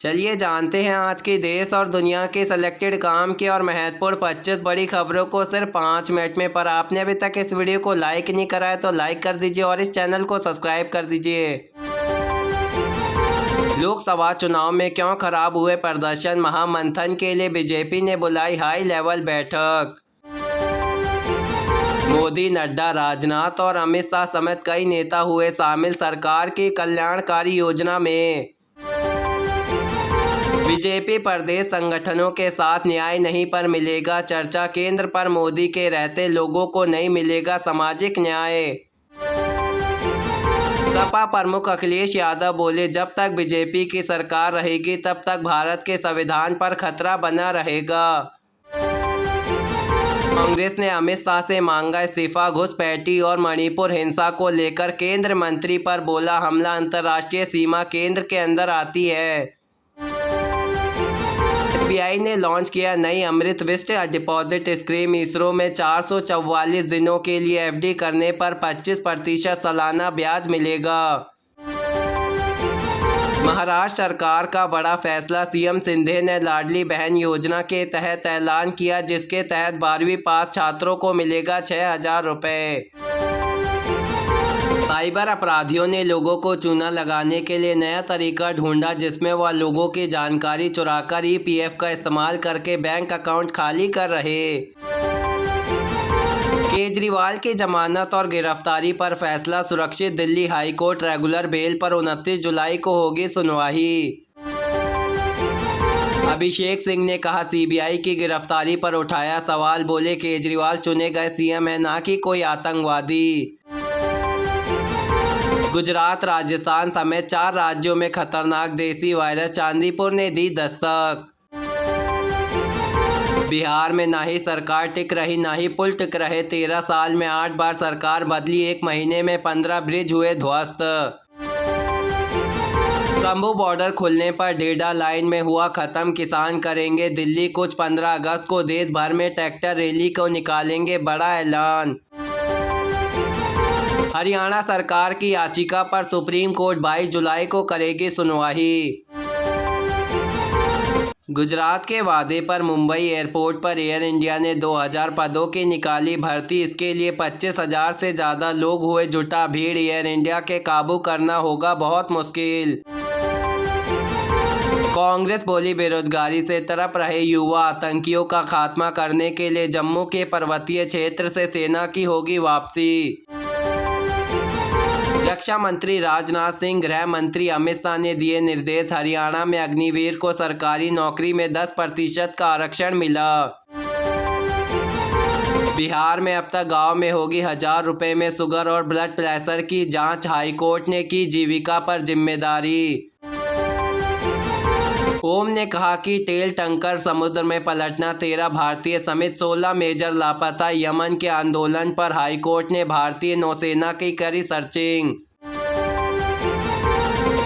चलिए जानते हैं आज की देश और दुनिया के सिलेक्टेड काम की और महत्वपूर्ण 25 बड़ी खबरों को सिर्फ 5 मिनट में। पर आपने अभी तक इस वीडियो को लाइक नहीं करा है तो लाइक कर दीजिए और इस चैनल को सब्सक्राइब कर दीजिए। लोकसभा चुनाव में क्यों खराब हुए प्रदर्शन, महामंथन के लिए बीजेपी ने बुलाई हाई लेवल बैठक। मोदी, नड्डा, राजनाथ और अमित शाह समेत कई नेता हुए शामिल सरकार की कल्याणकारी योजना में। बीजेपी प्रदेश संगठनों के साथ न्याय नहीं पर मिलेगा चर्चा, केंद्र पर मोदी के रहते लोगों को नहीं मिलेगा सामाजिक न्याय। सपा प्रमुख अखिलेश यादव बोले, जब तक बीजेपी की सरकार रहेगी तब तक भारत के संविधान पर खतरा बना रहेगा। कांग्रेस ने अमित शाह से मांगा इस्तीफा, घुसपैठी और मणिपुर हिंसा को लेकर केंद्र मंत्री पर बोला हमला, अंतर्राष्ट्रीय सीमा केंद्र के अंदर आती है। एसबीआई ने लॉन्च किया नई अमृत विष्ट डिपॉजिट स्कीम, इसरो में 444 दिनों के लिए एफडी करने पर 25% सालाना ब्याज मिलेगा। महाराष्ट्र सरकार का बड़ा फैसला, सीएम शिंदे ने लाडली बहन योजना के तहत ऐलान किया जिसके तहत 12वीं पास छात्रों को मिलेगा 6000 रुपये। साइबर अपराधियों ने लोगों को चूना लगाने के लिए नया तरीका ढूंढा जिसमें वह लोगों की जानकारी चुराकर ईपीएफ का इस्तेमाल करके बैंक अकाउंट खाली कर रहे। केजरीवाल की जमानत और गिरफ्तारी पर फैसला सुरक्षित, Delhi high court regular bell पर 29 जुलाई को होगी सुनवाई। अभिषेक सिंह ने कहा सीबीआई की गिरफ्तारी पर उठाया सवाल, बोले केजरीवाल चुने गए सीएम है ना कि कोई आतंकवादी। गुजरात, राजस्थान समेत 4 राज्यों में खतरनाक देसी वायरस चांदीपुर ने दी दस्तक। बिहार में ना ही सरकार टिक रही ना ही पुल टिक रहे, 13 साल में 8 बार सरकार बदली, 1 महीने में 15 ब्रिज हुए ध्वस्त। शंभू बॉर्डर खुलने पर डेडा लाइन में हुआ खत्म, किसान करेंगे दिल्ली कुछ, 15 अगस्त को देश भर में ट्रैक्टर रैली को निकालेंगे, बड़ा ऐलान। हरियाणा सरकार की याचिका पर सुप्रीम कोर्ट 22 जुलाई को करेगी सुनवाई। गुजरात के वादे पर मुंबई एयरपोर्ट पर एयर इंडिया ने 2000 पदों की निकाली भर्ती, इसके लिए 25,000 से ज़्यादा लोग हुए जुटा, भीड़ एयर इंडिया के काबू करना होगा बहुत मुश्किल। कांग्रेस बोली बेरोजगारी से तड़प रहे युवा, आतंकियों का खात्मा करने के लिए जम्मू के पर्वतीय क्षेत्र से सेना की होगी वापसी। रक्षा मंत्री राजनाथ सिंह, गृह मंत्री अमित शाह ने दिए निर्देश, हरियाणा में अग्निवीर को सरकारी नौकरी में 10% का आरक्षण मिला। बिहार में अब तक गांव में होगी 1000 रुपये में शुगर और ब्लड प्रेशर की जांच, हाईकोर्ट ने की जीविका पर जिम्मेदारी। ओम ने कहा कि तेल टैंकर समुद्र में पलटना, 13 भारतीय समेत 16 मेजर लापता, यमन के आंदोलन पर हाईकोर्ट ने भारतीय नौसेना की करी सर्चिंग।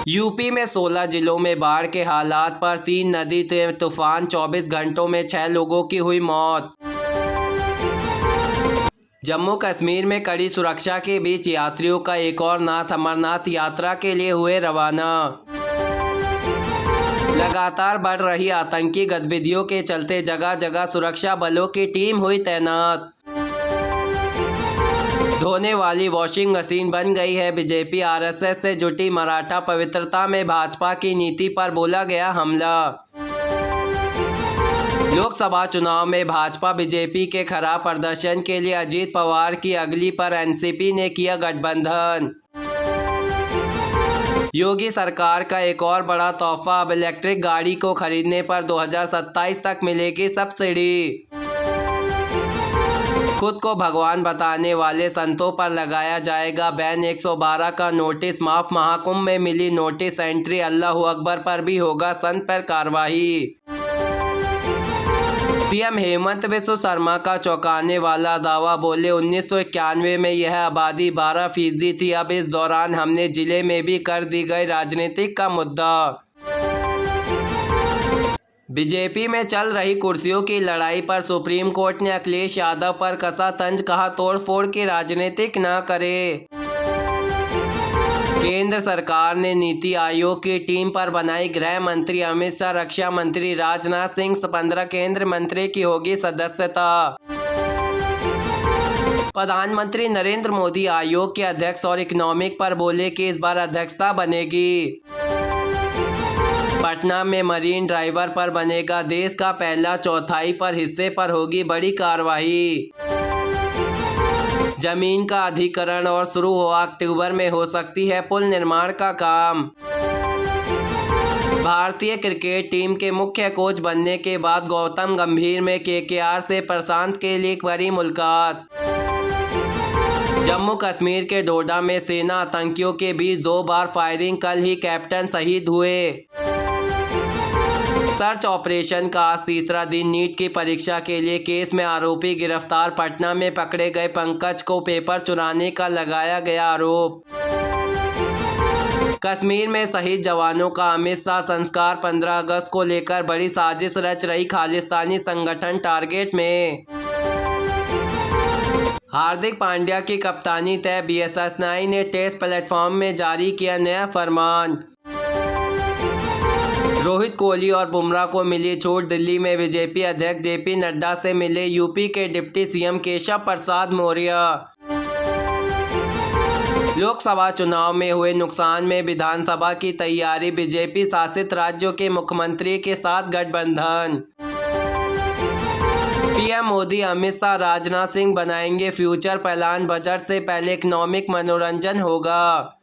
यूपी में 16 जिलों में बाढ़ के हालात पर, 3 नदी तूफान, 24 घंटों में 6 लोगों की हुई मौत। जम्मू कश्मीर में कड़ी सुरक्षा के बीच यात्रियों का एक और नाथ अमरनाथ यात्रा के लिए हुए रवाना। लगातार बढ़ रही आतंकी गतिविधियों के चलते जगह जगह सुरक्षा बलों की टीम हुई तैनात। धोने वाली वॉशिंग मशीन बन गई है बीजेपी, आरएसएस से जुटी मराठा पवित्रता में भाजपा की नीति पर बोला गया हमला। लोकसभा चुनाव में भाजपा बीजेपी के खराब प्रदर्शन के लिए अजीत पवार की अगली पर एनसीपी ने किया गठबंधन। योगी सरकार का एक और बड़ा तोहफा, अब इलेक्ट्रिक गाड़ी को खरीदने पर 2027 तक मिलेगी सब्सिडी। खुद को भगवान बताने वाले संतों पर लगाया जाएगा बैन, 112 का नोटिस माफ, महाकुंभ में मिली नोटिस एंट्री, अल्लाहू अकबर पर भी होगा संत पर कार्रवाई। सीएम हेमंत बिस्वा शर्मा का चौंकाने वाला दावा, बोले 1991 में यह आबादी 12% थी, अब इस दौरान हमने जिले में भी कर दी गई राजनीतिक का मुद्दा। बीजेपी में चल रही कुर्सियों की लड़ाई पर सुप्रीम कोर्ट ने अखिलेश यादव पर कसा तंज, कहा तोड़फोड़ की राजनीतिक न करे। केंद्र सरकार ने नीति आयोग की टीम पर बनाई गृह मंत्री अमित शाह, रक्षा मंत्री राजनाथ सिंह, 15 केंद्रीय मंत्री की होगी सदस्यता। प्रधानमंत्री नरेंद्र मोदी आयोग के अध्यक्ष और इकोनॉमिक पर बोले कि इस बार अध्यक्षता बनेगी। पटना में मरीन ड्राइवर पर बनेगा देश का पहला चौथाई पर हिस्से पर होगी बड़ी कार्रवाई। जमीन का अधिग्रहण और शुरू हुआ, अक्टूबर में हो सकती है पुल निर्माण का काम। भारतीय क्रिकेट टीम के मुख्य कोच बनने के बाद गौतम गंभीर में केकेआर से प्रशांत के लिए बड़ी मुलाकात। जम्मू कश्मीर के डोडा में सेना आतंकियों के बीच 2 बार फायरिंग, कल ही कैप्टन शहीद हुए। सर्च ऑपरेशन का आज तीसरा दिन, नीट की परीक्षा के लिए केस में आरोपी गिरफ्तार। पटना में पकड़े गए पंकज को पेपर चुराने का लगाया गया आरोप। कश्मीर में शहीद जवानों का अमित शाह संस्कार, 15 अगस्त को लेकर बड़ी साजिश रच रही खालिस्तानी संगठन टारगेट में। हार्दिक पांड्या की कप्तानी तय, बीएसएसआई ने टेस्ट प्लेटफॉर्म में जारी किया नया फरमान। रोहित कोहली और बुमराह को मिली छूट, दिल्ली में बीजेपी अध्यक्ष जेपी नड्डा से मिले यूपी के डिप्टी सीएम केशव प्रसाद मौर्य। लोकसभा चुनाव में हुए नुकसान में विधानसभा की तैयारी, बीजेपी शासित राज्यों के मुख्यमंत्री के साथ गठबंधन। पीएम मोदी अमित शाह राजनाथ सिंह बनाएंगे फ्यूचर प्लान, बजट से पहले इकोनॉमिक मनोरंजन होगा।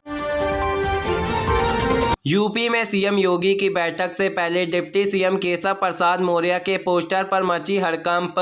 यूपी में सीएम योगी की बैठक से पहले डिप्टी सीएम केशव प्रसाद मौर्य के पोस्टर पर मची हड़कंप।